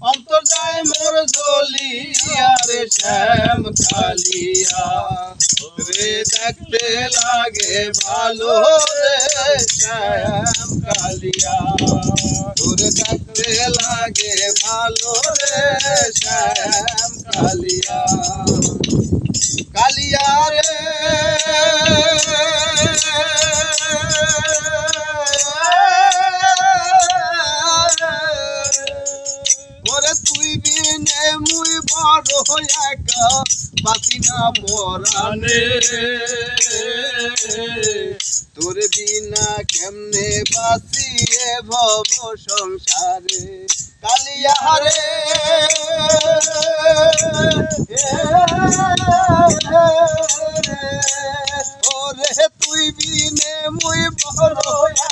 অন্তর যায় মোর জ্বলিয়া রে শ্যাম কালিয়া রে দেখতে লাগে ভালো রে শ্যাম কালিয়া তোরে দেখতে লাগে ভালো রে শ্যাম কালিয়া কালিয়া রে ওরে তুই বিনে মুই বড় একা বাঁচি না পরাণে তোর বিনা কেমনে বাঁচি এ ভব সংসারে কালিয়া রে ওরে তুই বিনে মুই বড়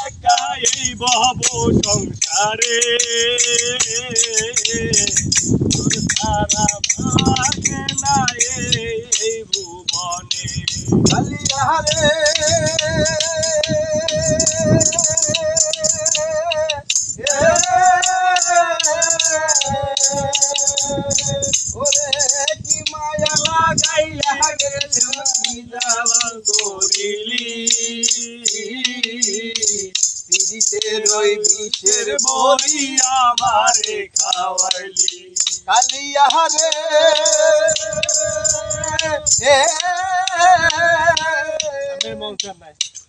একা এই ভব সংসারে তোর সারা ভাগে না এই ভুবনে কালিয়া রে ওরে কি মায়া লাগাইলা গেছে কি জ্বালা করিলি পিরিতের ওই বিষের বড়ি আমারে খাওয়াইলি কালিয়া রে মন চায়